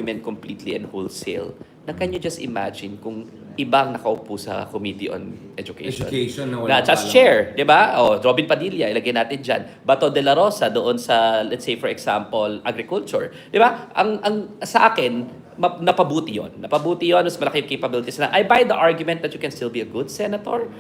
argument completely and wholesale na can you just imagine kung ibang nakaupo sa Committee on Education? Education na Na wala as chair, di ba? O, Robin Padilla, ilagay natin dyan. Bato de la Rosa doon sa, let's say for example, agriculture. Di ba? Ang sa akin, napabuti yon. Napabuti yon, mas malaki yung capabilities na. I buy the argument that you can still be a good senator,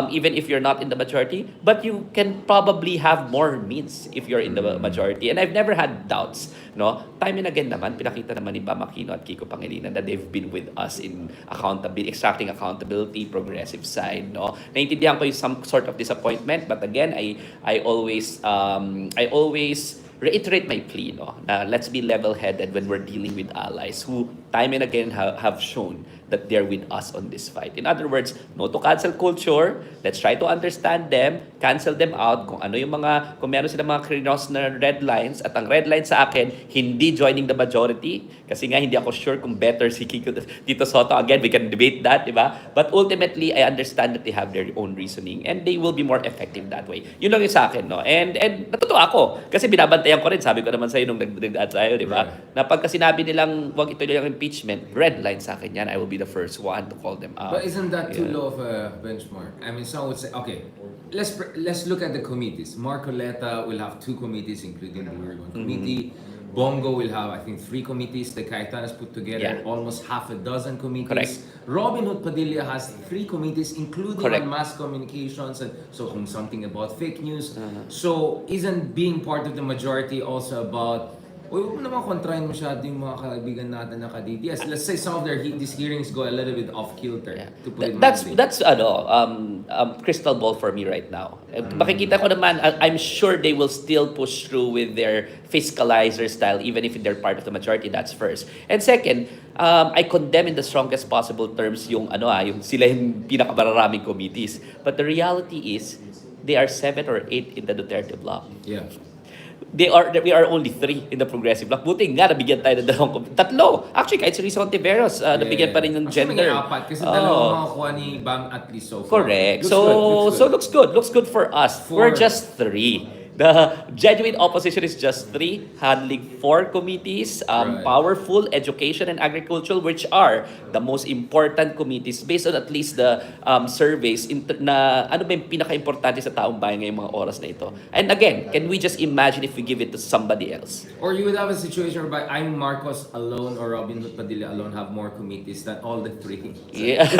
even if you're not in the majority, but you can probably have more means if you're in the majority. And I've never had doubts, no? Time and again naman, pinakita naman ni Bam Aquino at Kiko Pangilinan that they've been with us in accountability, extracting accountability, progressive side, no? Naintindihan ko yung some sort of disappointment, but again, I always reiterate my plea, no, na let's be level-headed when we're dealing with allies who time and again have shown that they're with us on this fight. In other words, no to cancel culture. Let's try to understand them, cancel them out. Kung ano yung mga, kung meron silang mga crinos na red lines, at ang red line sa akin, hindi joining the majority. Kasi nga, hindi ako sure kung better si Tito Soto. Again, we can debate that, di ba? But ultimately, I understand that they have their own reasoning and they will be more effective that way. Yun lang yung sa akin, no? And natutuwa ako. Kasi binabantayan ko rin, sabi ko naman sa'yo nung nag-add tayo, di ba? Right. Na pagka sinabi nilang wag ito yung impeachment, red line sa akin yan, I will be the first one to call them out. But isn't that too low of a benchmark? I mean, some would say, okay, let's look at the committees. Marcoleta will have 2 committees, including the Word One Committee. Bongo will have, I think, 3 committees. The Cayetanas put together almost half a dozen committees. Correct. Robin Hood Padilla has 3 committees, including Correct. on mass communications and so something about fake news. So isn't being part of the majority also about, huwag mo naman kontrahin masyado yung mga kaibigan natin na ka-DDS. Let's say some of these hearings go a little bit off kilter. To put it mildly. That's crystal ball for me right now. Makikita ko naman, I'm sure they will still push through with their fiscalizer style, even if they're part of the majority. That's first. And second, I condemn in the strongest possible terms yung yung sila yung pinakabararaming committees. But the reality is, they are 7 or 8 in the Duterte bloc. Yeah. We are only 3 in the progressive bloc. Buti nga, nabigyan tayo ng 2. Tatlo. Actually, kahit si Rizon Tiveros, nabigyan pa rin ng gender. Actually, may 4. Kasi dalawang makakuha ni Bam at least so far. Correct. Looks good. Looks good. Looks good for us. 4. We're just 3. The genuine opposition is just 3, handling 4 committees, Right. powerful, education and agriculture, which are the most important committees based on at least the surveys na ano ba yung pinaka-importante sa taong bayan ngayong mga oras na ito. And again, can we just imagine if we give it to somebody else? Or you would have a situation whereby I'm Marcos alone or Robin Hood Padilla alone have more committees than all the 3. Yeah. That's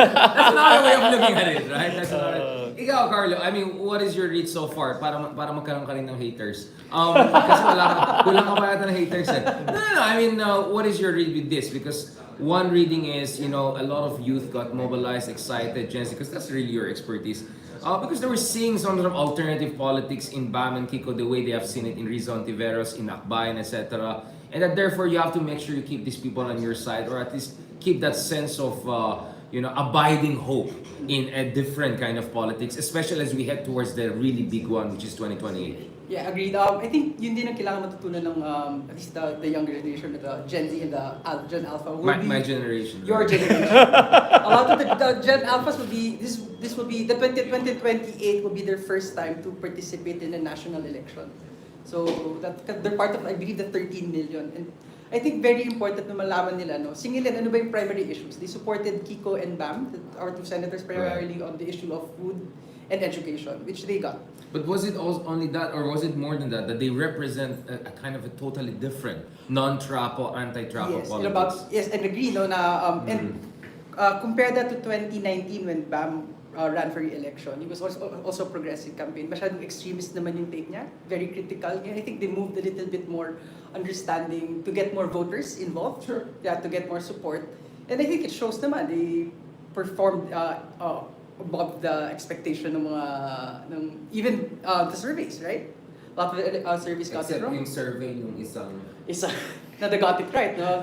another way of looking at it, right? That's another. Ikaw, Carlo, I mean, what is your read so far para magkaroon ka rin ng haters? Kasi kulang ka pa yata ng haters eh. No, I mean, what is your read with this? Because one reading is, a lot of youth got mobilized, excited, Gen Z, because that's really your expertise. Because they were seeing some sort of alternative politics in Bam and Kiko the way they have seen it in Rizon Tiveros, in Akbayan, etc. And that therefore you have to make sure you keep these people on your side or at least keep that sense of abiding hope in a different kind of politics, especially as we head towards the really big one, which is 2028. Yeah, agreed. I think yun din ang kailangan matutunan ng at least the younger generation, the Gen Z and the Gen Alpha. My generation. Your generation. A lot of the Gen Alphas will be, this will be, the 2028 will be their first time to participate in a national election. So that they're part of, I believe, the 13 million. And I think very important na malaman nila, singilin, ano ba yung primary issues? They supported Kiko and Bam, our 2 senators, primarily on the issue of food and education, which they got. But was it only that, or was it more than that? That they represent a kind of a totally different non-trapo, anti-trapo politics? Yes, and agree, and compare that to 2019 when Bam ran for re-election. He was also a progressive campaign. Masyadong extremist naman yung take niya. Very critical. I think they moved a little bit more understanding to get more voters involved. Sure. Yeah, to get more support. And I think it shows naman. They performed above the expectation ng mga, even the surveys, right? A lot of surveys got it Except wrong. yung survey yung isang Isa na they got it right, no?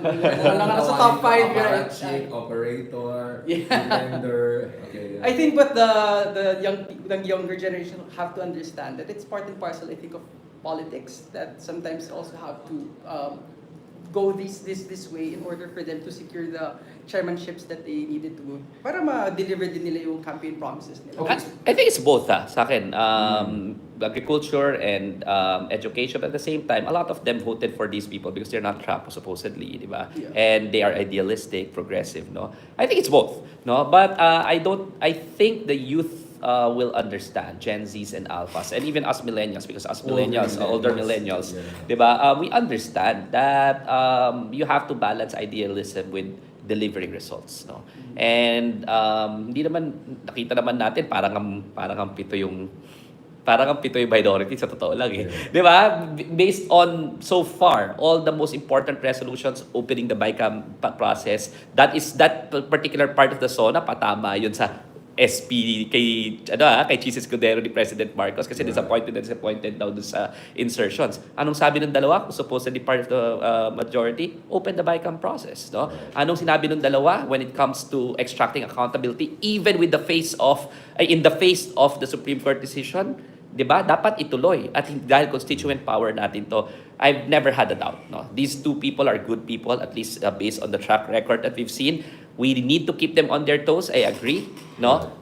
Sa top 5, right? Chick, operator, Yeah. vendor. Okay, yeah. I think what the younger generation have to understand that it's part and parcel, I think, of politics that sometimes also have to go this way in order for them to secure the chairmanships that they needed to para ma-deliver din nila yung campaign promises nila. Okay. I think it's both sa akin. Agriculture and education. But at the same time, a lot of them voted for these people because they're not Trump, supposedly, di ba? Yeah. And they are idealistic, progressive, no? I think it's both, no? But I think the youth will understand, Gen Zs and Alphas, and even us millennials, because us millennials, older millennials, Yeah. di ba? We understand that you have to balance idealism with delivering results, no? And hindi naman nakita naman natin parang ang pito yung minority sa totoo lang eh. 'Di ba? Based on so far all the most important resolutions opening the BICAM process, that particular part of the SONA patama yun sa SP kay Chis Escudero ni President Marcos kasi disappointed daw dun sa insertions. Anong sabi ng dalawa? Kung supposedly part of the majority, open the BICAM process, no? Anong sinabi ng dalawa when it comes to extracting accountability even with in the face of the Supreme Court decision? 'Di ba? Dapat ituloy at dahil constituent power natin to. I've never had a doubt, no. These two people are good people, at least based on the track record that we've seen. We need to keep them on their toes, I agree, no?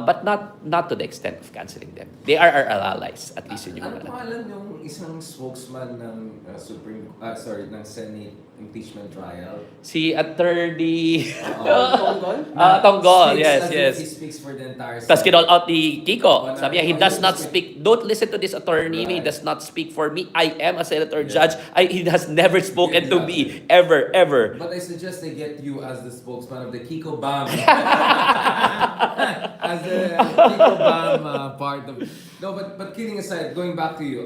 But not to the extent of canceling them. They are our allies, at least yun yung Ano pangalan yung isang spokesman ng ng Senate impeachment trial? Si Attorney Tonggol? Tonggol, yes. He speaks for the entire Tapos Senate. kinall out ni Kiko. Sabi niya, he does not Right. speak. Don't listen to this attorney. He Right. does not speak for me. I am a senator judge. He has never spoken to me. Ever. But I suggest they get you as the spokesman of the Kiko Bam. As the Kiko Bam part of... No, but kidding aside, going back to you.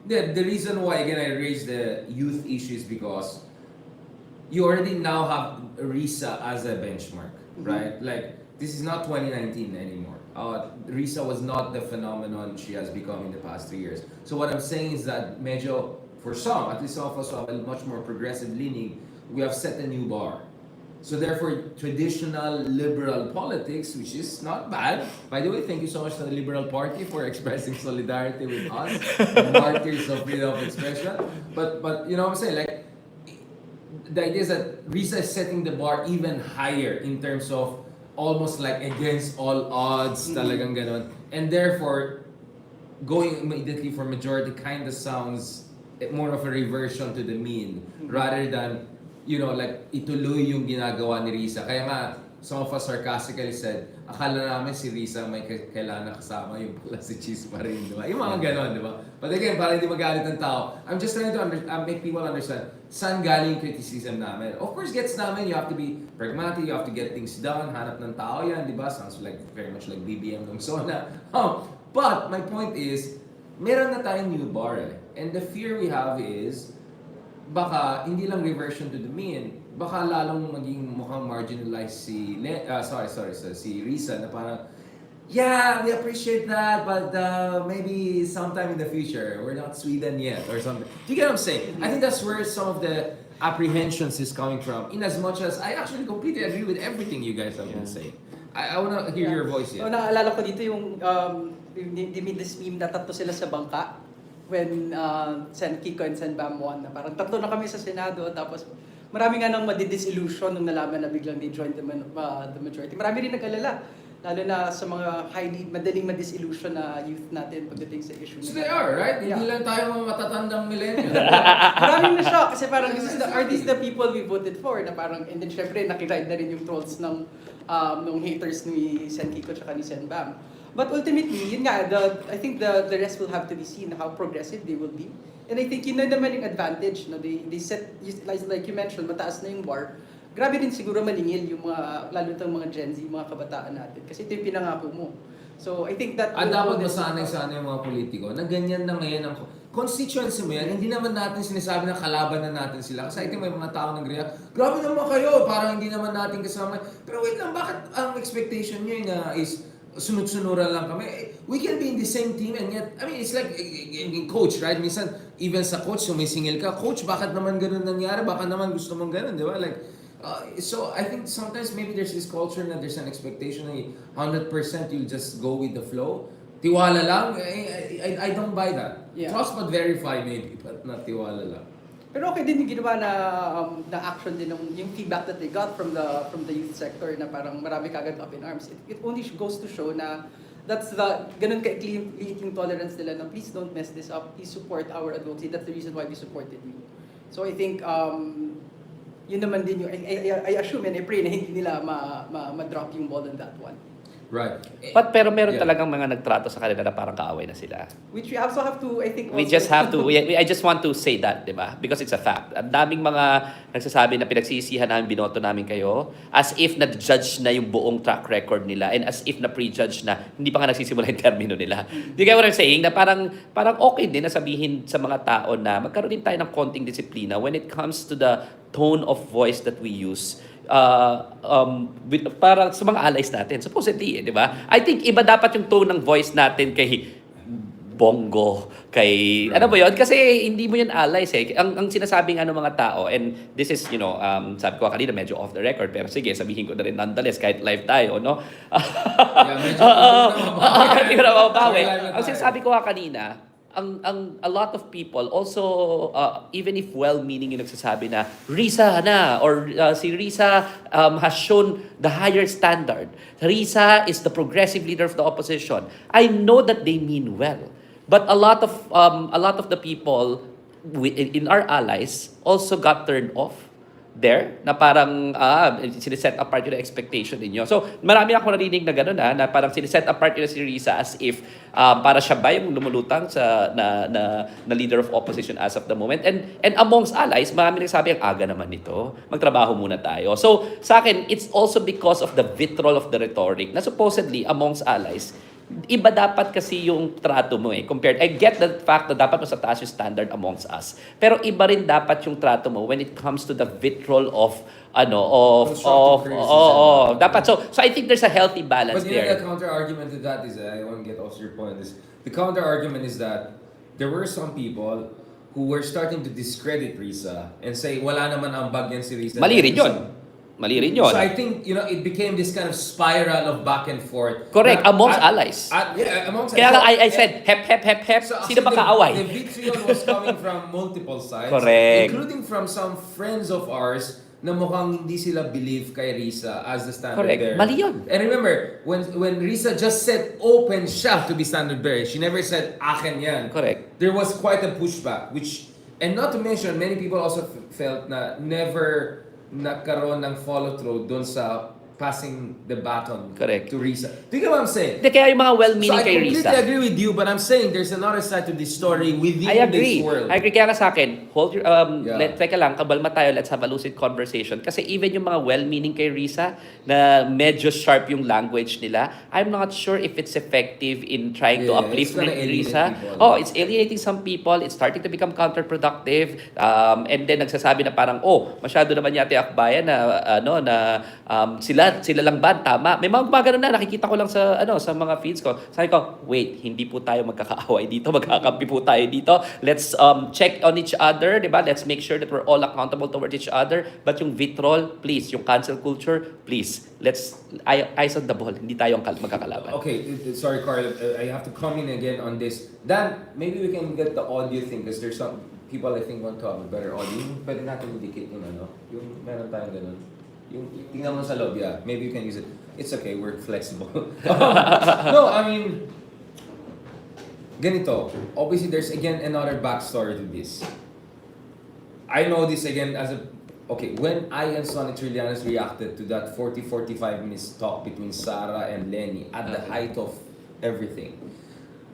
The reason why, again, I raised the youth issue is because you already now have RISA as a benchmark, right? Like, this is not 2019 anymore. RISA was not the phenomenon she has become in the past 3 years. So what I'm saying is that medyo, for some, at least some of us who have a much more progressive leaning, we have set a new bar. So therefore, traditional liberal politics, which is not bad. By the way, thank you so much to the Liberal Party for expressing solidarity with us, the martyrs of freedom of expression. But you know what I'm saying? Like, the idea is that RISA is setting the bar even higher in terms of almost like against all odds, talagang ganon. And therefore, going immediately for majority kind of sounds more of a reversion to the mean rather than, you know, like ituloy yung ginagawa ni Risa. Kaya nga, some of us sarcastically said, akala namin si Risa may kailangan kasama, yung pala si Cheese pa rin, di ba? Yung mga ganon, di ba? But again, para hindi magalit ng tao, I'm just trying to make people understand saan galing yung criticism namin. Of course, gets namin, you have to be pragmatic, you have to get things done, hanap ng tao yan, di ba? Sounds like very much like BBM ng SONA. But my point is, meron na tayong new bar eh. And the fear we have is, baka hindi lang reversion to the mean, baka lalong maging mukhang marginalized si Risa na parang, yeah, we appreciate that, but maybe sometime in the future, we're not Sweden yet or something. Do you get what I'm saying? I think that's where some of the apprehensions is coming from, in as much as I actually completely agree with everything you guys have been saying. I want to hear your voice here. So, naalala ko dito yung they made this meme na tatlo sila sa bangka when Sen Kiko and Sen Bam won, na parang tatlo na kami sa Senado, tapos marami nga nang madidisillusion nung nalaman na biglang they joined the majority. Marami rin nag-alala, lalo na sa mga madaling madisillusion na youth natin pagdating sa issue. So they are, right? Hindi lang tayo mga matatandang millennial. Maraming na shock kasi parang are these the people we voted for, na parang, and then syempre nakiride na rin yung trolls ng haters ni Sen Kiko at ni Sen Bam. But ultimately, yun nga, I think the rest will have to be seen how progressive they will be. And I think yun na naman yung advantage, no? They set, like you mentioned, mataas na yung bar. Grabe rin siguro maningil yung mga, lalo itong mga Gen Z, mga kabataan natin. Kasi ito yung pinangako mo. So I think that... Dapat masanay-sanay yung mga politiko na ganyan na ngayon ang constituency mo yan, hindi naman natin sinasabi na kalaban na natin sila. Kasi I think may mga tao nag-react, grabe naman kayo, parang hindi naman natin kasama. Pero wait lang, bakit ang expectation nyo is sunod-sunuran lang kami? We can be in the same team and yet, I mean, it's like in coach, right? Minsan, even sa coach, sumisingil ka, coach, bakit naman ganun nangyari? Baka naman gusto mong ganun, di ba? Like, so I think sometimes maybe there's this culture na there's an expectation na 100% you'll just go with the flow. Tiwala lang, I don't buy that. Yeah. Trust but verify maybe, but not tiwala lang. Pero okay din yung ginawa na action din yung feedback that they got from the youth sector na parang marami kagad up in arms. It only goes to show na that's the ganun ka-liit yung tolerance nila na please don't mess this up. Please support our advocacy. That's the reason why we supported you. So I think yun naman din yung I assume and I pray na hindi nila ma-drop yung ball on that one. Right. Pero meron talagang mga nagtrato sa kanila na parang kaaway na sila. Which we also have to, I think, We also- just have to, I just want to say that, di ba? Because it's a fact. Ang daming mga nagsasabi na pinagsisihan namin, binoto namin kayo, as if na-judge na yung buong track record nila, and as if na-prejudge na, hindi pa nga nagsisimula yung termino nila. Di kaya what I'm saying? Na parang okay din na sabihin sa mga tao na magkaroon din tayo ng konting disiplina when it comes to the tone of voice that we use para sa mga allies natin. Supposedly, di ba? I think iba dapat yung tone ng voice natin kay Bongo, kay... Ano ba yun? Kasi hindi mo yan allies eh. Ang sinasabi nga ng mga tao, and this is, sabi ko kanina medyo off the record, pero sige, sabihin ko na rin nonetheless, kahit live tayo, no? medyo Hindi ko na mababawi. Live na Ang tayo. sinasabi ko nga kanina, a lot of people also even if well-meaning yung nagsasabi na Risa na or si Risa has shown the higher standard. Risa is the progressive leader of the opposition. I know that they mean well, but a lot of the people in our allies also got turned off there na parang siniset apart yung expectation ninyo. So, marami ako narinig na gano'n na parang siniset apart yung si Risa as if para siya ba yung lumulutang sa na leader of opposition as of the moment. And amongst allies, marami nagsabi ang aga naman nito. Magtrabaho muna tayo. So, sa akin, it's also because of the vitriol of the rhetoric na supposedly amongst allies, iba dapat kasi yung trato mo eh. Compared, I get the fact na dapat mas taas yung standard amongst us. Pero iba rin dapat yung trato mo when it comes to the vitriol of Constructive criticism. dapat so I think there's a healthy balance But you know, there. the counter argument to that is, I want to get off your point, is the counter argument is that there were some people who were starting to discredit Risa and say, wala naman ang bagyan si Risa. Mali rin yun. Mali rin yun. So I think, it became this kind of spiral of back and forth. Correct, amongst allies. Amongst Kaya lang I said, hep. So Sino ba actually, kaaway? The vitriol was coming from multiple sides. Correct. Including from some friends of ours na mukhang hindi sila believe kay Risa as the standard Correct. bearer. Mali yun. And remember, when Risa just said open siya to be standard bearer, she never said akin yan. Correct. There was quite a pushback, and not to mention, many people also felt na never nagkaroon ng follow-through doon sa passing the baton Correct. to Risa. Do you get what I'm saying? Hindi, kaya yung mga So well-meaning I kay completely Risa. agree with you, but I'm saying there's another side to this story within I agree. this world. I agree. Kaya nga sa akin, hold your, Yeah. teka lang, kabalma tayo, let's have a lucid conversation. Kasi even yung mga well-meaning kay Risa, na medyo sharp yung language nila, I'm not sure if it's effective in trying to Yeah, uplift it's gonna alienate Risa. people. Oh, it's alienating some people. It's starting to become counterproductive. And then nagsasabi na parang, masyado naman yata yung akbayan sila lang ba? Tama. May mga gumagano na, nakikita ko lang sa mga feeds ko. Sabi ko, wait, hindi po tayo magkakaaway dito, magkakampi po tayo dito. Let's check on each other, di ba? Let's make sure that we're all accountable towards each other. But yung vitriol, please, yung cancel culture, please, let's eyes on the ball. Hindi tayo magkakalaban. Okay, sorry Carl, I have to come in again on this. Dan, maybe we can get the audio thing because there's some people I think want to have a better audio. Yung pwede natin idikit yung yung meron tayong ganun. Yung tingnan mo sa loob, yeah. Maybe you can use it. It's okay, we're flexible. No, I mean, ganito. Obviously, there's again another backstory to this. I know this again as when I and Sonny Trillanes reacted to that 40-45 minutes talk between Sara and Lenny at the height of everything,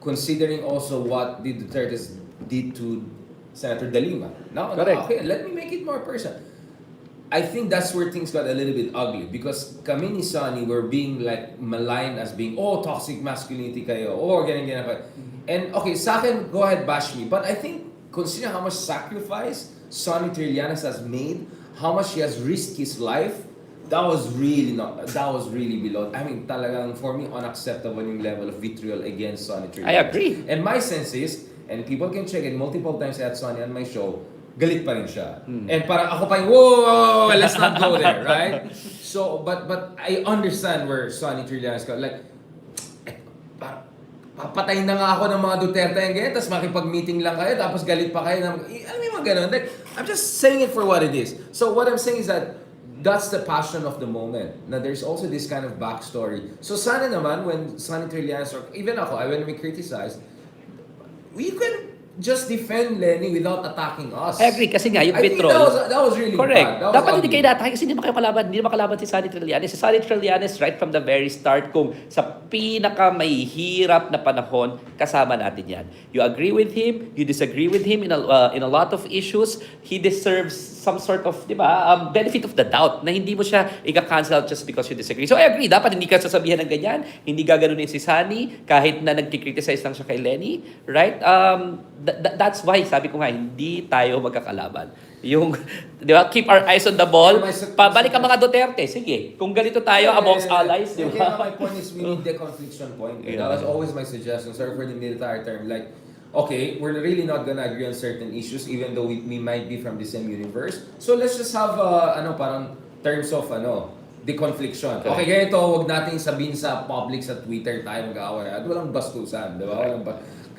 considering also what the Dutertes did to Senator De Lima. Now, Correct. okay, let me make it more personal. I think that's where things got a little bit ugly because kami ni Sonny were being like maligned as being, toxic masculinity kayo, ganyan kayo. And okay, sa akin, go ahead, bash me. But I think, considering how much sacrifice Sonny Trillanes has made, how much he has risked his life, that was really below. I mean, talagang for me, unacceptable yung level of vitriol against Sonny Trillanes. I agree. And my sense is, and people can check it multiple times at Sonny on my show, galit pa rin siya. And parang ako pa yung, whoa, let's not go there, right? So, but I understand where Sonny Trillanes got, like, papatayin na nga ako ng mga Duterte and ganyan, tapos makipag-meeting lang kayo, tapos galit pa kayo. Alam mo yung mga ganun? Like, I'm just saying it for what it is. So what I'm saying is that that's the passion of the moment. Now there's also this kind of backstory. So sana naman when Sonny Trillanes or even ako, when we criticize, we can just defend Lenny without attacking us. I agree kasi nga yung I think petrol. that was really Correct. bad. That was Dapat hindi ugly. kayo natake kasi hindi makalaban si Sonny Trillanes. Si Sonny Trillanes right from the very start kung sa pinaka mahihirap na panahon kasama natin yan. You agree with him, you disagree with him in a lot of issues, he deserves some sort of, di ba, benefit of the doubt na hindi mo siya ika-cancel just because you disagree. So I agree, dapat hindi ka sasabihan ng ganyan, hindi gaganunin si Sonny kahit na nagki-criticize lang siya kay Lenny, right? That's why sabi ko nga hindi tayo magkakalaban. Yung, di ba, keep our eyes on the ball. Pabalik ang mga Duterte. Sige, kung ganito tayo amongst allies, di Okay, ba? my point is we need the confliction point. Yeah. That was always my suggestion. Sorry for the military term. Like, okay, we're really not gonna agree on certain issues even though we might be from the same universe. So let's just have, parang terms of, the confliction. Okay, ganito, wag nating sabihin sa public, sa Twitter tayo mag-aaway. At walang bastusan, di ba?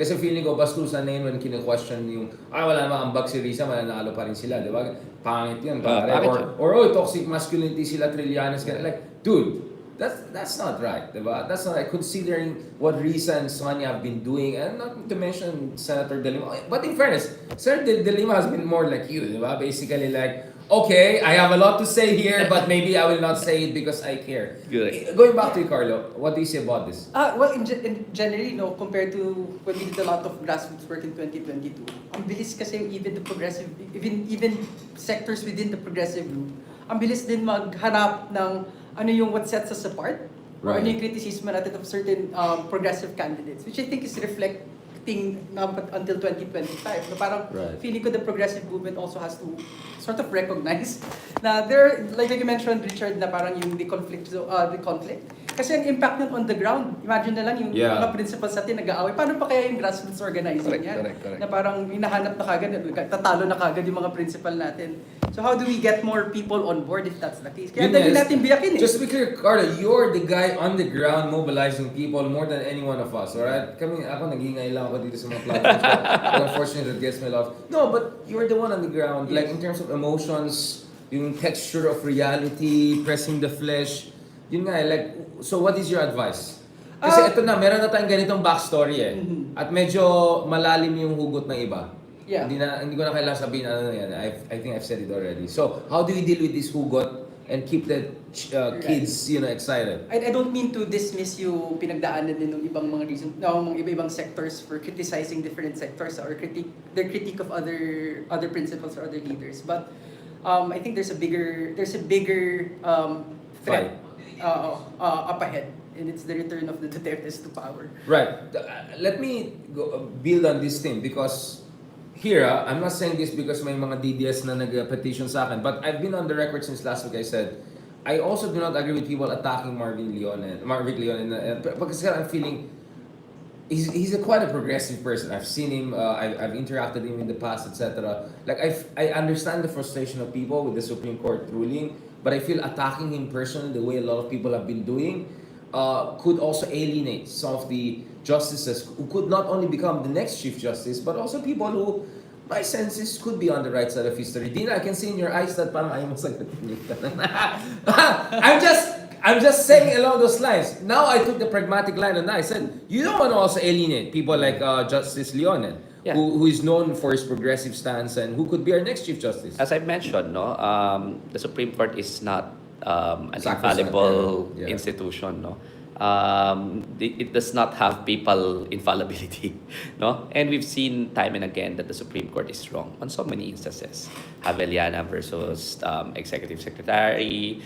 Kasi feeling ko, bastusan na yun when kine-question yung, wala naman ambag si Risa, mananalo pa rin sila, di ba? Pangit yun, pare. Or toxic masculinity sila, Trillanes. Like, dude, that's not right, di ba? That's not right. Considering what Risa and Sonny have been doing, and not to mention Senator De Lima. But in fairness, Senator De Lima has been more like you, di ba? Basically like, okay, I have a lot to say here, but maybe I will not say it because I care. Good. Going back to you, Carlo, what do you say about this? Well, in generally, compared to when we did a lot of grassroots work in 2022, ang bilis kasi even the progressive, even sectors within the progressive group, ang bilis din maghanap ng ano yung what sets us apart, or ano yung criticism natin of certain progressive candidates, which I think is reflecting until 2025. So parang feeling ko the progressive movement also has to sort of recognize na there, like you mentioned, Richard, na parang yung the conflict. Kasi ang impact nun on the ground, imagine na lang yung mga principals natin nag-aaway. Paano pa kaya yung grassroots organizing yan? Correct. Na parang hinahanap na kagad, tatalo na kagad yung mga principal natin. So how do we get more people on board if that's the case? Kaya dali natin biyakin eh. Just to be clear, Carlo, you're the guy on the ground mobilizing people more than any one of us, alright? Ako nag-iingay lang ako dito sa mga platforms. But unfortunately, that gets me love. No, but you're the one on the ground. Yes. Like in terms of emotions, yung texture of reality, pressing the flesh. Yun nga, like, so what is your advice? Kasi ito na, meron na tayong ganitong backstory eh. At medyo malalim yung hugot ng iba. Yeah. Hindi ko na kailangan sabihin ano yan. I think I've said it already. So, how do we deal with this hugot and keep the kids, excited? I don't mean to dismiss yung pinagdaanan din ng ibang mga reason, ng iba-ibang sectors for criticizing different sectors or their critique of other principals or other leaders. But I think there's a bigger threat up ahead, and it's the return of the Dutertes to power. Right. Let me build on this thing because here, I'm not saying this because may mga DDS na nag-petition sa akin, but I've been on the record since last week. I said, I also do not agree with people attacking Marvic Leon, because I'm feeling he's quite a progressive person. I've seen him, I've interacted with him in the past, etc. Like I understand the frustration of people with the Supreme Court ruling, but I feel attacking him personally, the way a lot of people have been doing, could also alienate some of the justices who could not only become the next Chief Justice, but also people who, my senses, could be on the right side of history. Dina, I can see in your eyes that parang ayaw mo sagutin. I'm just saying along those lines. Now I took the pragmatic line and I said, you don't want to also alienate people like Justice Leonen, who is known for his progressive stance and who could be our next Chief Justice. As I mentioned, the Supreme Court is not an infallible institution, no. It does not have people infallibility, no. And we've seen time and again that the Supreme Court is wrong on so many instances. Haveliana versus Executive Secretary,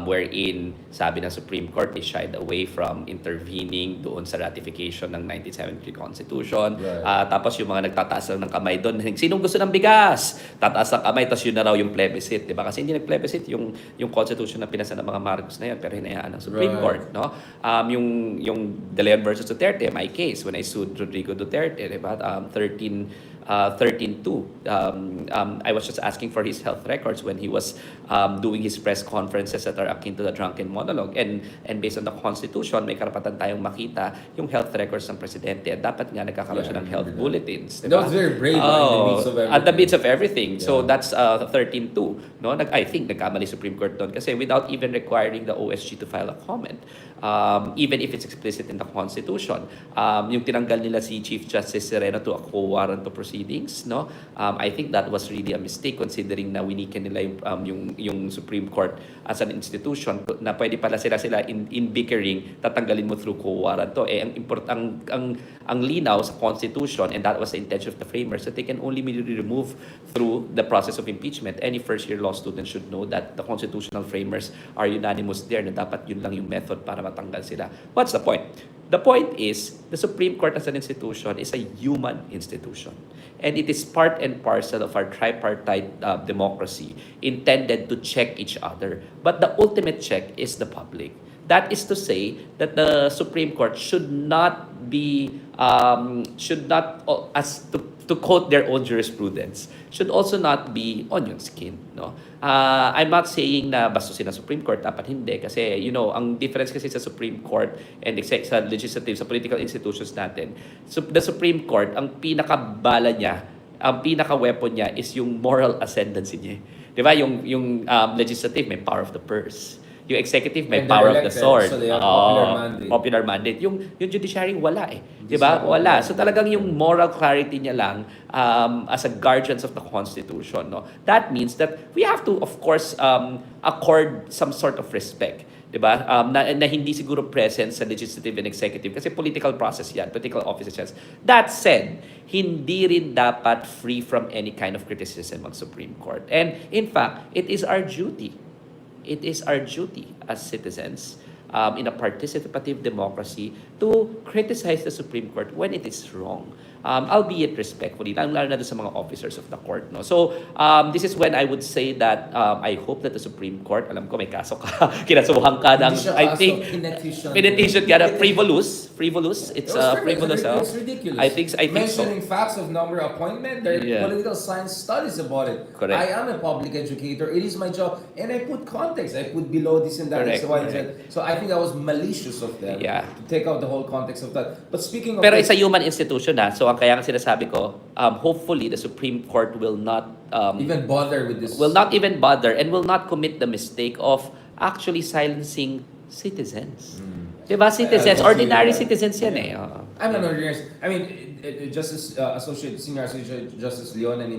wherein sabi ng Supreme Court they shied away from intervening doon sa ratification ng 1973 Constitution. Tapos yung mga nagtataas lang ng kamay doon, sinong gusto ng bigas? Tataas ng kamay, tapos yun na raw yung plebiscite, di ba? Kasi hindi nag-plebiscite yung Constitution na pinasa ng mga Marcos na yun, pero hinayaan ng Supreme Court, no? Yung De Leon versus Duterte, my case, when I sued Rodrigo Duterte, di ba? 13 13.2. I was just asking for his health records when he was doing his press conferences that are akin to the drunken monologue. And based on the Constitution, may karapatan tayong makita yung health records ng presidente. At dapat nga nagkakaroon siya ng health bulletins. That was very brave in the midst of everything. At the midst of everything. Yeah. So that's 13.2. No? I think nagkamali Supreme Court doon kasi without even requiring the OSG to file a comment, even if it's explicit in the Constitution, yung tinanggal nila si Chief Justice Sereno to a quo warranto proceedings, no? I think that was really a mistake considering na winikin nila yung Supreme Court as an institution na pwede pala sila in bickering tatanggalin mo through quo warranto. Ang linaw sa Constitution, and that was the intention of the framers, that they can only be removed through the process of impeachment. Any first-year law student should know that the constitutional framers are unanimous there na dapat yun lang yung method para matanggal sila. What's the point? The point is, the Supreme Court as an institution is a human institution. And it is part and parcel of our tripartite democracy intended to check each other. But the ultimate check is the public. That is to say that the Supreme Court should not to quote their own jurisprudence, should also not be onion skin. No? I'm not saying na bastusin ang Supreme Court, dapat hindi. Kasi, ang difference kasi sa Supreme Court and sa legislative, sa political institutions natin, the Supreme Court, ang pinakabala niya, ang pinaka-weapon niya is yung moral ascendancy niya. Di ba? Yung legislative, may power of the purse. Yung executive, may And power of they're the elected, sword. so they have popular mandate. Popular mandate. Yung judiciary, wala eh. Di ba? Wala. So talagang yung moral clarity niya lang as a guardians of the Constitution. No? That means that we have to, of course, accord some sort of respect. Diba? Na hindi siguro present sa legislative and executive kasi political process yan, political offices yan. That said, hindi rin dapat free from any kind of criticism ang Supreme Court. And in fact, it is our duty. It is our duty as citizens in a participative democracy to criticize the Supreme Court when it is wrong. Albeit respectfully, lalo na doon sa mga officers of the court. No? So, this is when I would say that I hope that the Supreme Court, alam ko may kaso ka, kinasuhan ka ng, I think, penetration ka na frivolous. It's frivolous. It's ridiculous. I think so. Mentioning facts of number appointment, there are political science studies about it. Correct. I am a public educator. It is my job. And I put context. I put below this and that. Correct. So I think that was malicious of them to take out the whole context of that. But speaking of... Pero it's a human institution na. So ang kaya nga sinasabi ko, hopefully the Supreme Court will not even bother with this. Will not even bother and will not commit the mistake of actually silencing citizens. Diba? Citizens, ordinary citizens yan eh. I'm an ordinary. I mean, Senior Associate Justice Leonan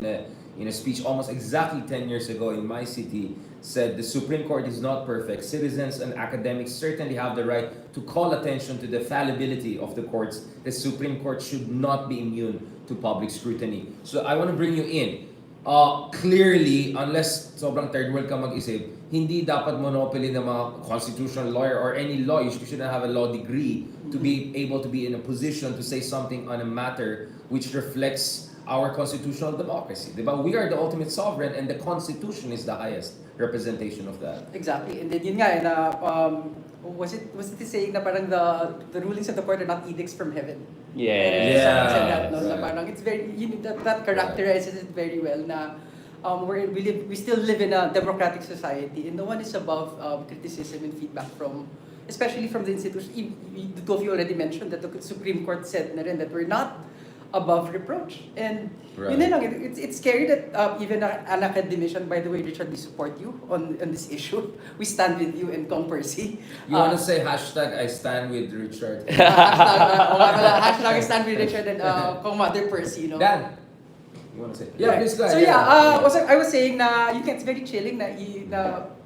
in a speech almost exactly 10 years ago in my city said the Supreme Court is not perfect. Citizens and academics certainly have the right to call attention to the fallibility of the courts. The Supreme Court should not be immune to public scrutiny. So I want to bring you in. Clearly, unless sobrang third world ka mag-isip, hindi dapat monopoly ng mga constitutional lawyer or any law. You shouldn't have a law degree to be able to be in a position to say something on a matter which reflects our constitutional democracy. Diba? We are the ultimate sovereign and the Constitution is the highest representation of that. Exactly. And then yun nga, was it the saying na parang the rulings of the court are not edicts from heaven? Yes. Said that, no? Na parang it's very, that characterizes it very well na we still live in a democratic society and no one is above criticism and feedback from, especially from the institution. The two of you already mentioned that the Supreme Court said na rin that we're not above reproach. And yun na lang, it's scary that even an academician, by the way, Richard, we support you on this issue. We stand with you and Kong Percy. You want to say hashtag I stand with Richard? Hashtag I stand with Richard and Kong Mother Percy, no? Dan, you want to say? Yeah, please go ahead. So I was saying na it's very chilling na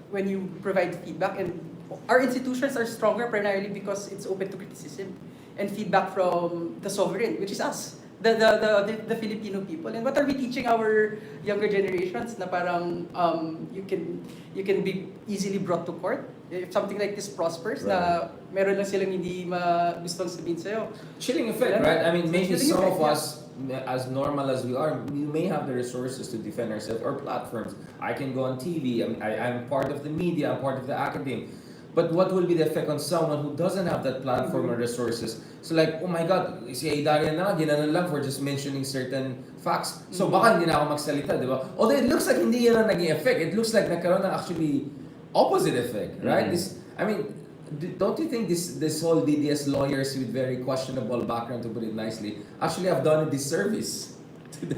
when you provide feedback, and our institutions are stronger primarily because it's open to criticism and feedback from the sovereign, which is us. The Filipino people. And what are we teaching our younger generations na parang you can be easily brought to court if something like this prospers, na meron lang silang hindi gustong sabihin sa'yo. Chilling effect, right? I mean, maybe some of us, as normal as we are, we may have the resources to defend ourselves or platforms. I can go on TV. I'm part of the media. I'm part of the academy. but what will be the effect on someone who doesn't have that platform or resources? So like, oh my God, si Darian na, ginanon lang for just mentioning certain facts. So baka hindi na ako magsalita, di ba? Although it looks like hindi yan ang naging effect. It looks like nagkaroon ng actually opposite effect, right? Don't you think this whole DDS lawyers with very questionable background, to put it nicely, actually have done a disservice to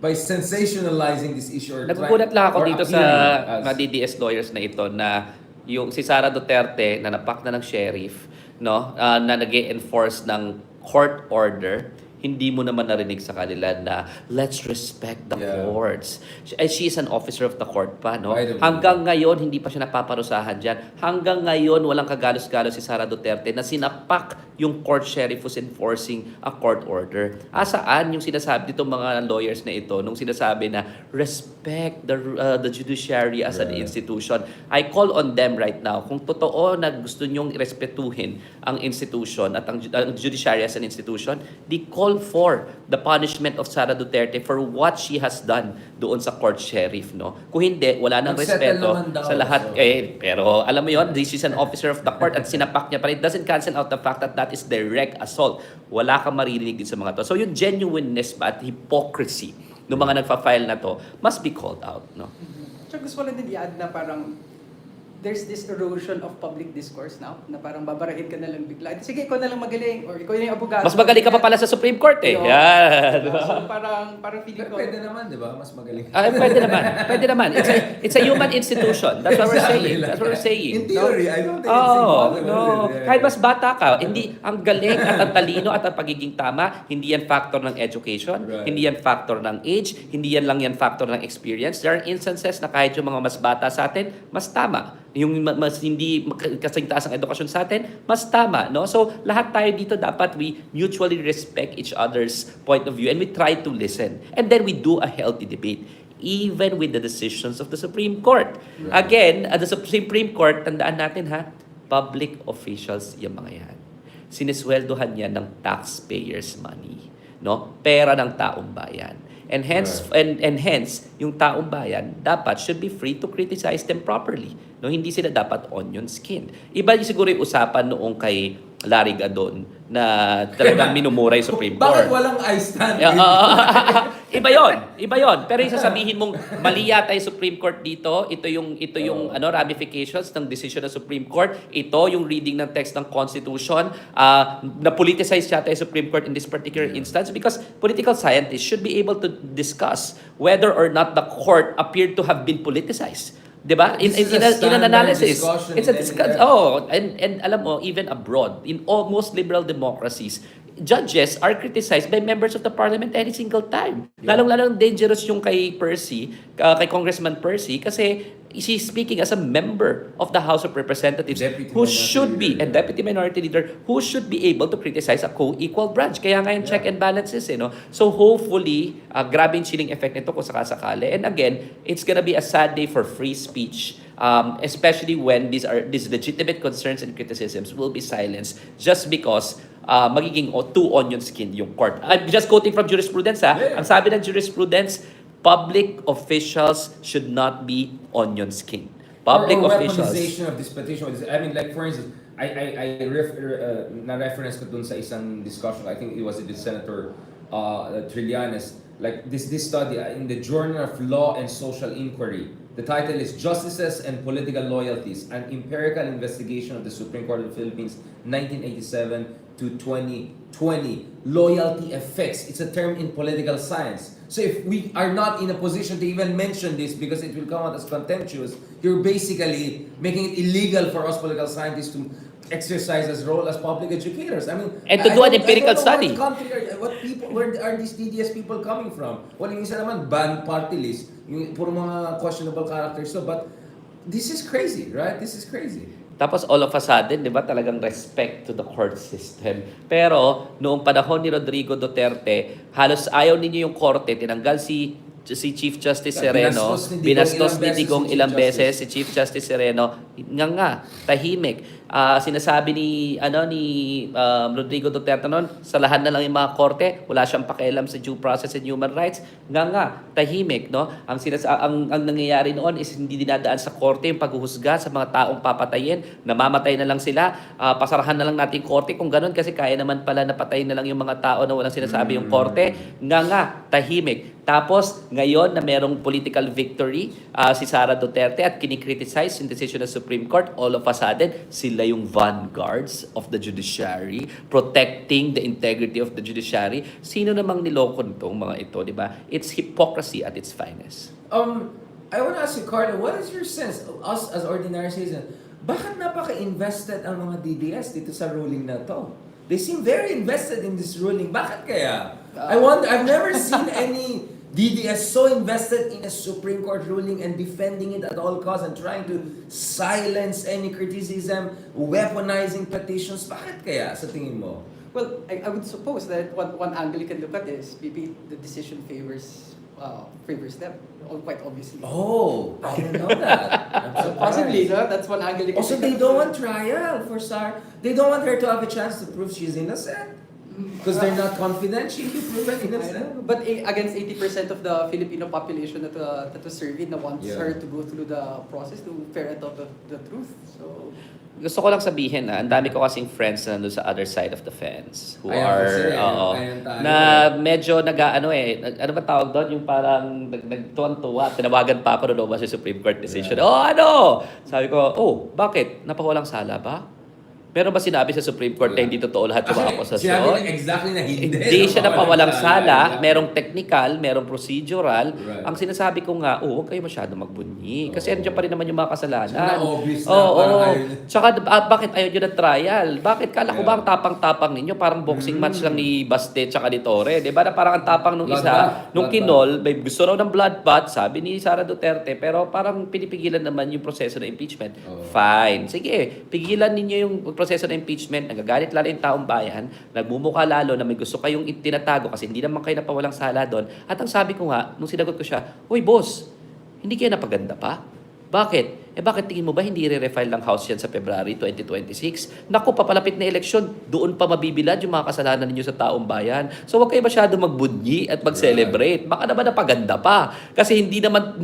by sensationalizing this issue or Nagugulat lang ako or dito sa appearing mga DDS lawyers na ito na yung si Sara Duterte na napak na ng sheriff, no, na nag-enforce ng court order, hindi mo naman narinig sa kanila na let's respect the courts. She is an officer of the court pa, no? Hanggang ngayon, hindi pa siya napaparusahan dyan. Hanggang ngayon, walang kagalos-galos si Sara Duterte na sinapak yung court sheriff who's enforcing a court order. Saan yung sinasabi dito mga lawyers na ito nung sinasabi na respect the judiciary as an institution? I call on them right now, kung totoo na gusto nyong respetuhin ang institution at ang judiciary as an institution, di call for the punishment of Sara Duterte for what she has done doon sa court sheriff, no? Kung hindi, wala nang respeto sa lahat. Pero alam mo yon, this is an officer of the court at sinapak niya pa rin. It doesn't cancel out the fact that that is direct assault. Wala kang maririnig din sa mga to. So yung genuineness ba at hypocrisy ng mga nagfa-file na to must be called out, no? Tsaka gusto ko lang din i-add na parang there's this erosion of public discourse now, na parang babarahin ka na lang bigla. Sige, ikaw na lang magaling, or ikaw yung abogado. Mas magaling ka pa pala sa Supreme Court eh. Yo. Yan. So parang feeling ko. Pwede naman, di ba? Mas magaling. Pwede naman. Pwede naman. It's a human institution. That's what we're saying. That's what we're saying. In theory, I don't think it's impossible. No. Kahit mas bata ka, hindi ang galing at ang talino at ang pagiging tama, hindi yan factor ng education, hindi yan factor ng age, hindi yan lang yan factor ng experience. There are instances na kahit yung mga mas bata sa atin, mas tama. Yung mas hindi kasing taas ang edukasyon sa atin, mas tama, no? So, lahat tayo dito dapat we mutually respect each other's point of view and we try to listen. And then we do a healthy debate, even with the decisions of the Supreme Court. Again, at the Supreme Court, tandaan natin ha, public officials yung mga yan. Sinisweldohan yan ng taxpayers' money, no? Pera ng taong bayan. And hence hence yung taong bayan dapat should be free to criticize them properly. No, hindi sila dapat onion skin. Iba siguro yung usapan noong kay Larry Gadon na talagang minumura yung Supreme Court. Bakit walang I stand? Iba yon. Pero yung sasabihin mong mali yata yung Supreme Court dito, ito yung ramifications ng decision ng Supreme Court, ito yung reading ng text ng Constitution, na politicize yata yung Supreme Court in this particular instance because political scientists should be able to discuss whether or not the court appeared to have been politicized. Diba? In an analysis. It's a discussion. And alam mo, even abroad, in almost liberal democracies, judges are criticized by members of the parliament any single time. Lalong-lalong dangerous yung kay Percy, kay Congressman Percy, kasi she's speaking as a member of the House of Representatives who should be, and Deputy Minority Leader, who should be able to criticize a co-equal branch. Kaya nga yung check and balances, no? So hopefully, grabe yung chilling effect nito kung sakasakali. And again, it's gonna be a sad day for free speech, especially when these legitimate concerns and criticisms will be silenced just because magiging too onion skin yung court. I'm just quoting from jurisprudence, ha? Ang sabi ng jurisprudence, public officials should not be onion skin. Public officials. Weaponization of this petition. I mean, like for instance, na-reference ko dun sa isang discussion, I think it was with Senator Trillanes, like this study in the Journal of Law and Social Inquiry. The title is Justices and Political Loyalties, an empirical investigation of the Supreme Court of the Philippines, 1987 to 2020. Loyalty effects. It's a term in political science. So if we are not in a position to even mention this because it will come out as contemptuous, you're basically making it illegal for us political scientists to exercise as role as public educators. I mean, and to do an empirical study. Where are these DDS people coming from? Well, yung isa naman, banned party list. Yung puro mga questionable characters. So, but this is crazy, right? This is crazy. Tapos all of a sudden, di ba, talagang respect to the court system. Pero noong panahon ni Rodrigo Duterte, halos ayaw ninyo yung korte, tinanggal si Chief Justice Sereno, binastos ni Digong ilang beses si Chief Justice Sereno, nga tahimik. Sinasabi Rodrigo Duterte noon, sa lahat na lang yung mga korte, wala siyang pakialam sa due process and human rights. Tahimik, no? Ang nangyayari noon is hindi dinadaan sa korte yung paghuhusga sa mga taong papatayin, namamatay na lang sila, pasarahan na lang natin korte kung ganun kasi kaya naman pala napatayin na lang yung mga tao na walang sinasabi yung korte. Tahimik. Tapos, ngayon na merong political victory, si Sara Duterte at kinikriticize yung decision ng Supreme Court, all of a sudden, sila yung vanguards of the judiciary, protecting the integrity of the judiciary. Sino namang niloko nitong mga ito, di ba? It's hypocrisy at its finest. I want to ask you, Carlo, what is your sense of us as ordinary citizens? Bakit napaka-invested ang mga DDS dito sa ruling na to? They seem very invested in this ruling. Bakit kaya? I wonder, I've never seen any DDS so invested in a Supreme Court ruling and defending it at all costs and trying to silence any criticism, weaponizing petitions. Bakit kaya sa tingin mo? Well, I would suppose that one angle you can look at is maybe the decision favors them, quite obviously. Oh, I didn't know that. I'm So possibly, no? That's one angle you can Also, they don't want trial for Sara. They don't want her to have a chance to prove she's innocent. Because they're not confident she will be proven innocent. But against 80% of the Filipino population that was surveyed na wants her to go through the process to ferret out the truth. So Gusto ko lang sabihin ang dami ko kasing friends na nandun sa other side of the fence who na medyo ano ba tawag doon, yung parang nagtuwan-tuwa, tinawagan pa ako noon sa Supreme Court decision. Sabi ko, bakit? Napawalang sala ba? Meron ba sinabi sa Supreme Court na hindi totoo lahat ng mga akusasyon? Sinabi niya exactly na hindi. Hindi siya napawalang sala, merong technical, merong procedural. Right. Ang sinasabi ko nga, huwag kayo masyado magbunyi. Kasi andiyan pa rin naman yung mga kasalanan. Obvious na. Tsaka bakit ayaw nyo na trial? Bakit? Kala ko ba ang tapang-tapang ninyo? Parang boxing match lang ni Baste tsaka ni Torre. Diba na parang ang tapang nung isa, nung kinol, may gusto raw ng bloodbath, sabi ni Sara Duterte, pero parang pinipigilan naman yung proseso ng impeachment. Fine. Sige, pigilan ninyo yung proseso ng impeachment, nagagalit lalo yung taong bayan, nagmumukha lalo na may gusto kayong itinatago kasi hindi naman kayo napawalang sala doon. At ang sabi ko nga, nung sinagot ko siya, "Uy boss, hindi kayo napaganda pa? Bakit? Bakit tingin mo ba hindi i-refile ng House yan sa February 2026? Naku, papalapit na eleksyon, doon pa mabibilad yung mga kasalanan ninyo sa taong bayan. So huwag kayo masyado magbunyi at mag-celebrate. Baka naman napaganda pa. Kasi hindi naman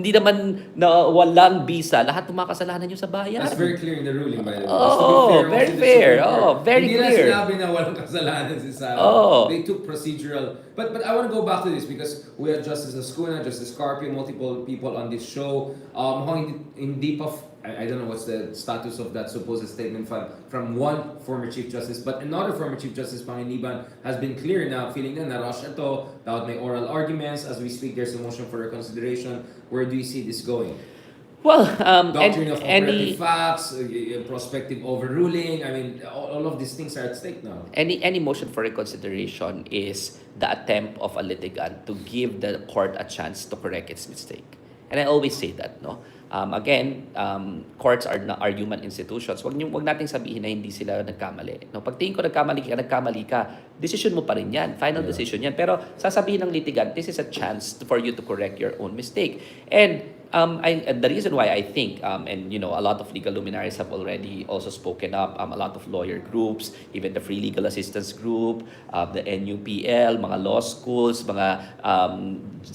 na walang bisa lahat ng mga kasalanan nyo sa bayan. That's very clear in the ruling, by the way. Very fair. Very clear. clear. Hindi na sinabi na walang kasalanan si Sara. They took procedural. But I want to go back to this because we have Justice Ascuna, Justice Carpio, multiple people on this show. Hindi pa I don't know what's the status of that supposed statement from one former Chief Justice, but another former Chief Justice, Pangiliban, has been clear na feeling na rush ito, dapat may oral arguments. As we speak, there's a motion for reconsideration. Where do you see this going? Well, Doctrine of operative facts, prospective overruling. I mean, all of these things are at stake now. Any motion for reconsideration is the attempt of a litigant to give the court a chance to correct its mistake. And I always say that, no? Courts are human institutions. Wag nating sabihin na hindi sila nagkamali. No, pag tingin ko nagkamali ka, decision mo pa rin 'yan, final decision 'yan. Pero sasabihin ng litigant, this is a chance for you to correct your own mistake. And the reason why I think and a lot of legal luminaries have already also spoken up, a lot of lawyer groups, even the Free Legal Assistance Group, the NUPL, mga law schools, mga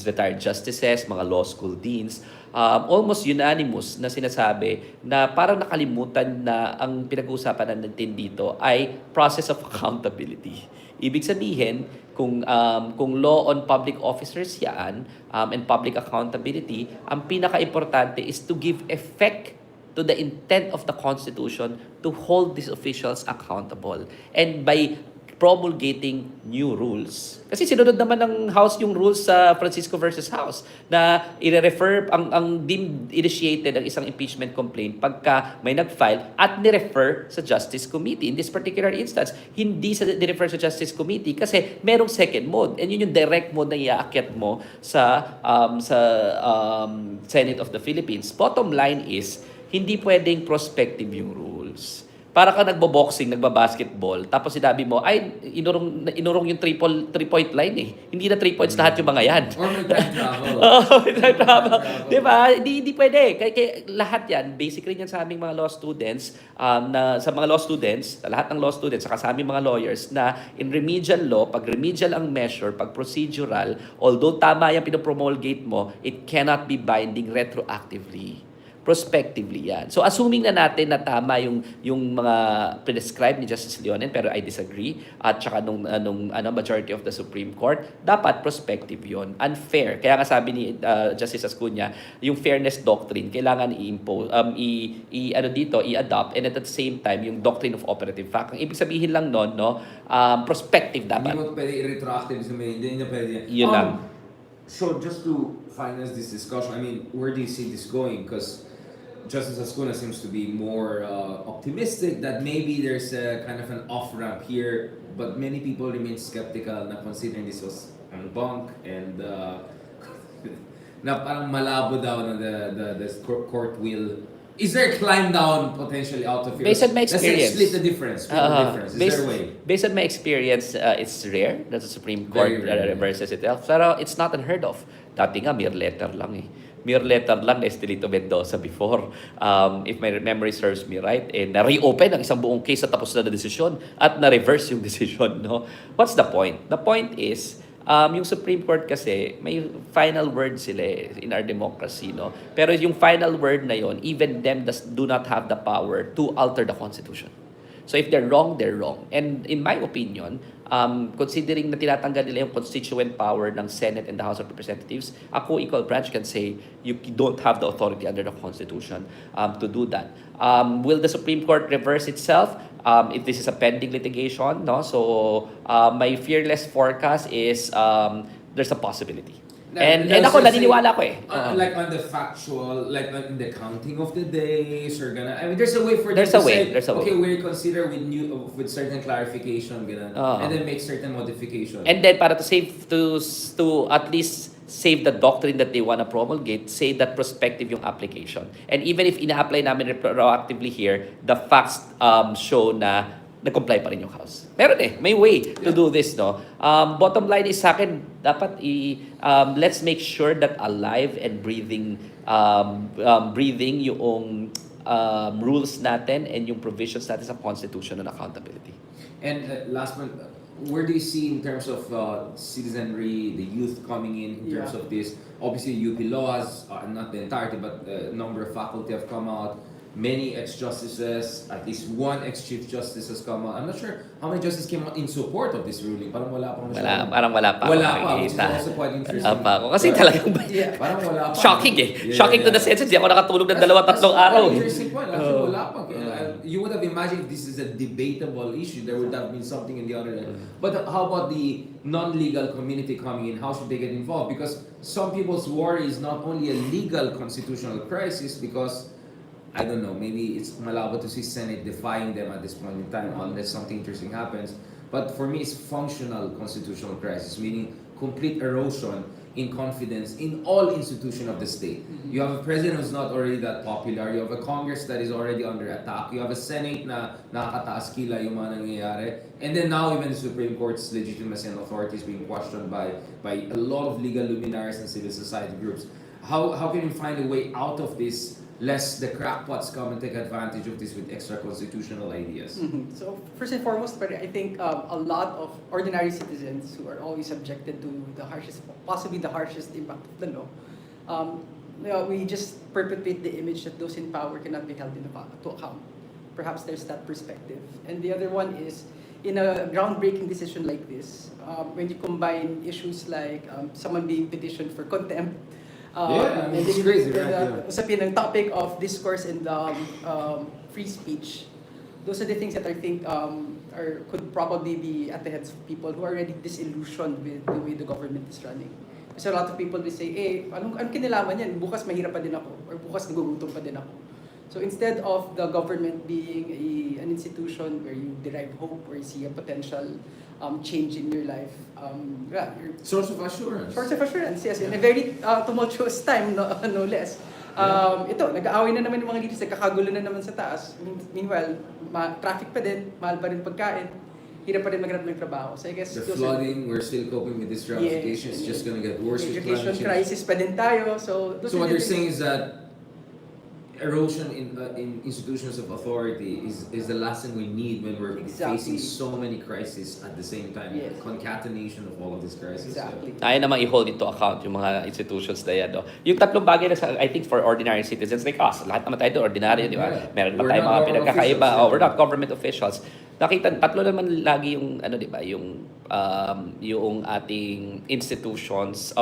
retired justices, mga law school deans, almost unanimous na sinasabi na parang nakalimutan na ang pinag-uusapan natin dito ay process of accountability. Ibig sabihin, kung law on public officers yan and public accountability, ang pinaka-importante is to give effect to the intent of the Constitution to hold these officials accountable. And by promulgating new rules. Kasi sinunod naman ng House yung rules sa Francisco versus House na i-refer ang initiated ang isang impeachment complaint pagka may nag-file at ni-refer sa Justice Committee. In this particular instance, hindi sa ni-refer sa Justice Committee kasi merong second mode. And yun yung direct mode na iaakyat mo sa Senate of the Philippines. Bottom line is, hindi pwedeng prospective yung rules. Para ka nagbo-boxing, nagba-basketball, tapos sinabi mo, ay, inurong yung 3-point line eh. Hindi na 3 points lahat yung mga yan. Or may time travel. Oo, may travel. Di ba? Hindi pwede. Kaya lahat yan, basically yan sa aming mga law students, sa mga law students, sa lahat ng law students, saka sa aming mga lawyers, na in remedial law, pag remedial ang measure, pag procedural, although tama yung pinopromulgate mo, it cannot be binding retroactively. Prospectively yan. So assuming na natin na tama yung mga prescribed ni Justice Leonen, pero I disagree, at saka nung majority of the Supreme Court, dapat prospective yon. Unfair. Kaya nga sabi ni Justice Ascuna, yung fairness doctrine kailangan i-impose i-adopt, and at the same time yung doctrine of operative fact. Ang ibig sabihin lang noon, prospective dapat. Hindi mo pwede i-retroactive sa may, hindi na pwede. Yun lang. So just to finance this discussion, I mean, where do you see this going? Because Justice Ascuna seems to be more optimistic that maybe there's a kind of an off-ramp here, but many people remain skeptical na considering this was ang bunk and na parang malabo daw na the court will. Is there a climb down potentially out of here? Based on my Let's say experience. split the difference. Split the difference. Is there a way? Based on my experience, it's rare that the Supreme Court Very rare. reverses itself. Pero it's not unheard of. Dati nga, mere letter lang eh. Mere letter lang na Estelito Mendoza before. If my memory serves me right, na-reopen ang isang buong case at tapos na desisyon at na-reverse yung decision. No? What's the point? The point is, yung Supreme Court kasi, may final word sila in our democracy. No? Pero yung final word na yon, even them do not have the power to alter the Constitution. So if they're wrong, they're wrong. And in my opinion, considering na tinatanggal nila yung constituent power ng Senate and the House of Representatives, a co-equal branch can say you don't have the authority under the Constitution to do that. Will the Supreme Court reverse itself? If this is a pending litigation, no? So my fearless forecast is there's a possibility. And ako, naniniwala ko eh. Like on the factual, like on the counting of the days, or gonna, I mean, there's a way for them There's to a way, say, there's a way. okay, we reconsider with certain clarification, ganun, and then make certain modification. And then para to save to at least save the doctrine that they want to promulgate, say that prospective yung application. And even if ina-apply namin retroactively here, the facts show na nag-comply pa rin yung House. Meron may way to do this, no? Bottom line is sa akin, dapat let's make sure that alive and breathing yung rules natin and yung provisions natin sa Constitution on accountability. And last one, where do you see in terms of citizenry, the youth coming in terms of this? Obviously, UP laws, not the entirety, but a number of faculty have come out. Many ex-justices, at least one ex-chief justice has come out. I'm not sure how many justices came out in support of this ruling. Parang wala pa masyado. Parang wala pa. Wala pa, which is also quite interesting. Kasi talagang Parang wala pa. shocking eh. Shocking to the sense, hindi ako nakatulog ng 2-3 araw. Interesting point. Actually, wala pa. You would have imagined if this is a debatable issue, there would have been something in the other end. But how about the non-legal community coming in? How should they get involved? Because some people's worry is not only a legal constitutional crisis, because I don't know, maybe it's malabo to see Senate defying them at this point in time unless something interesting happens. But for me, it's functional constitutional crisis, meaning complete erosion in confidence in all institutions of the state. You have a president who's not already that popular. You have a Congress that is already under attack. You have a Senate na nakakataas kila yung mga nangyayari. And then now even the Supreme Court's legitimacy and authority is being questioned by a lot of legal luminaries and civil society groups. How can you find a way out of this, lest the crackpots come and take advantage of this with extra constitutional ideas? So first and foremost, I think a lot of ordinary citizens who are always subjected to the harshest, possibly the harshest impact of the law, we just perpetuate the image that those in power cannot be held to account. Perhaps there's that perspective. And the other one is, in a groundbreaking decision like this, when you combine issues like someone being petitioned for contempt, and it's crazy, right? Usapin ng topic of discourse and free speech. Those are the things that I think could probably be at the heads of people who are already disillusioned with the way the government is running. Kasi a lot of people will say, anong kinalaman yan? Bukas mahirap pa din ako, or bukas nagugutom pa din ako. So instead of the government being an institution where you derive hope or you see a potential change in your life, Source of assurance. Source of assurance, yes. In a very tumultuous time, no less. Ito, nag-aaway na naman yung mga leaders, nagkakagulo na naman sa taas. Meanwhile, traffic pa din, mahal pa rin pagkain, hirap pa rin maghanap ng trabaho. So I guess The those are- flooding, we're still coping with this ramification. It's just gonna get worse with education climate change. crisis pa din tayo. So So what you're saying is that erosion in institutions of authority is the last thing we need when we're Exactly. facing so many crises at the same time. Yes. Concatenation of all of these crises. Exactly. Ayaw namang i-hold into account yung mga institutions na yan. No? Yung tatlong bagay na I think for ordinary citizens like us, lahat naman tayo doon, ordinaryo, di ba? Yeah. Meron lang We're tayo not mga government pinagkakaiba. officials, We're not government officials. Tatlo naman lagi yung, di ba, yung ating institutions,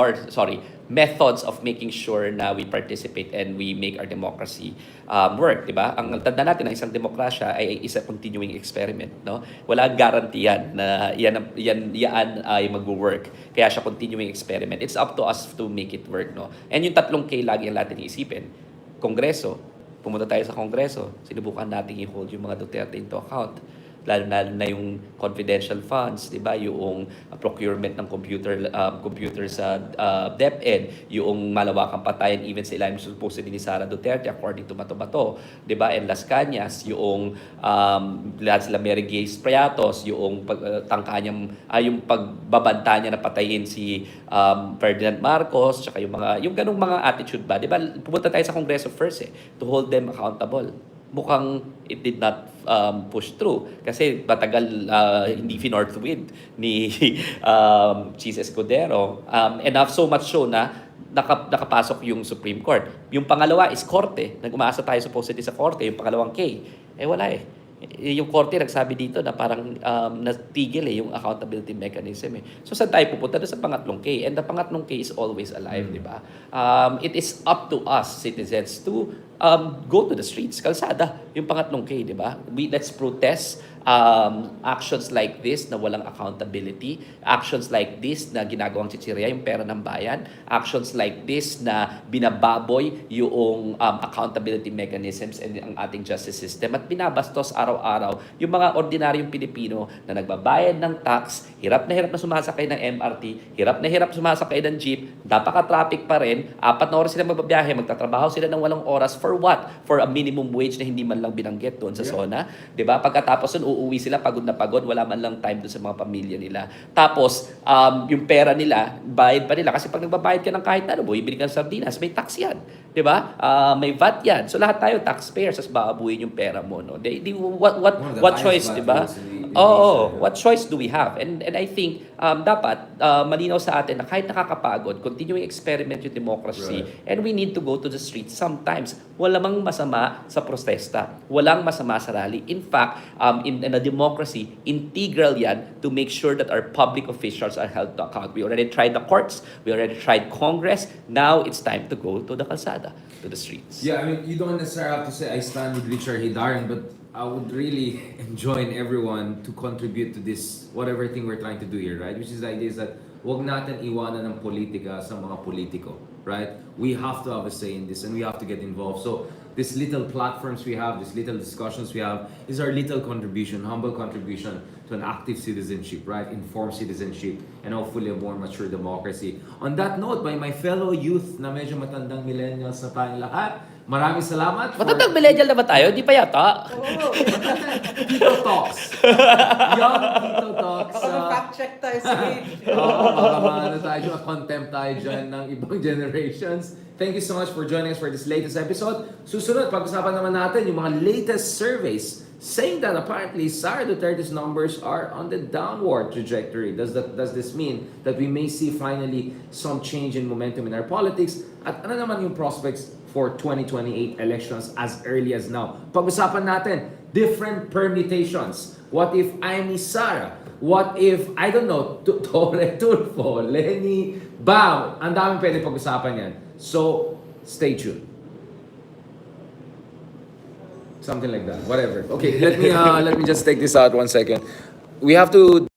methods of making sure na we participate and we make our democracy work, di ba? Ang tanda natin ng isang demokrasya ay isa continuing experiment, no? Wala guarantee yan na yan ay mag-work. Kaya siya continuing experiment. It's up to us to make it work, no? And yung tatlong K lagi ang natin iisipin. Kongreso, pumunta tayo sa Kongreso, sinubukan natin i-hold yung mga Duterte into account. Lalo na yung confidential funds, 'di ba? Yung procurement ng computer sa DepEd, yung malawakang patayan even sa ilalim supposedly ni Sara Duterte according to Bato, 'di ba? And Las Cañas, yung lahat sila Mary Gay Prayatos, yung yung pagbabanta niya na patayin si Ferdinand Marcos, tsaka yung ganung mga attitude ba, 'di ba? Pumunta tayo sa Kongreso first to hold them accountable. Mukhang it did not push through kasi matagal hindi finorthwith ni Cheese Escudero. Enough so much so na nakapasok yung Supreme Court. Yung pangalawa is Korte. Nag-umaasa tayo supposedly sa Korte. Yung pangalawang K. Wala eh. Yung Korte nagsabi dito na parang natigil yung accountability mechanism eh. So saan tayo pupunta? Doon sa pangatlong K. And the pangatlong K is always alive, di ba? It is up to us, citizens, to go to the streets, kalsada, yung pangatlong K, di ba? Let's protest actions like this na walang accountability, actions like this na ginagawang chichirya yung pera ng bayan, actions like this na binababoy yung accountability mechanisms and ang ating justice system at binabastos araw-araw yung mga ordinaryong Pilipino na nagbabayad ng tax, hirap na sumasakay ng MRT, hirap sumasakay ng jeep, napaka-traffic pa rin, 4 na oras sila magbabiyahe, magtatrabaho sila ng 8 oras for what? For a minimum wage na hindi man lang binanggit doon sa zona, 'di ba? Pagkatapos nun uuwi sila pagod na pagod, wala man lang time doon sa mga pamilya nila. Tapos yung pera nila, bayad pa nila kasi pag nagbabayad ka ng kahit ano, bibili ka ng sardinas, may tax 'yan, 'di ba? May VAT 'yan. So lahat tayo taxpayers, as baabuhin yung pera mo, no? What choice, 'di ba? What choice do we have? And I think dapat malinaw sa atin na kahit nakakapagod, continuing experiment yung democracy, and we need to go to the streets sometimes. Walang masama sa protesta. Walang masama sa rally. In fact, in a democracy, integral yan to make sure that our public officials are held to account. We already tried the courts. We already tried Congress. Now it's time to go to the kalsada, to the streets. Yeah, I mean, you don't necessarily have to say I stand with Richard Hidaran, but I would really enjoin everyone to contribute to this, whatever thing we're trying to do here, right? Which is the idea is that wag natin iwanan ng politika sa mga politiko, right? We have to have a say in this and we have to get involved. So these little platforms we have, these little discussions we have, is our little contribution, humble contribution to an active citizenship, right? Informed citizenship, and hopefully a more mature democracy. On that note, by my fellow youth na medyo matandang millennials na tayong lahat, maraming salamat. Matandang millennial na ba tayo? Di pa yata. Tito Talks. Young Tito Talks. Baka fact check tayo sa age. Baka maano tayo, contempt tayo dyan ng ibang generations. Thank you so much for joining us for this latest episode. Susunod, pag-usapan naman natin yung mga latest surveys saying that apparently Sara Duterte's numbers are on the downward trajectory. Does this mean that we may see finally some change in momentum in our politics? At ano naman yung prospects for 2028 elections as early as now? Pag-usapan natin different permutations. What if I'm Sara? What if, I don't know, Torre Tulfo, Lenny, Bam? Ang daming pwede pag-usapan yan. So, stay tuned. Something like that. Whatever. Okay, let me just take this out 1 second. We have to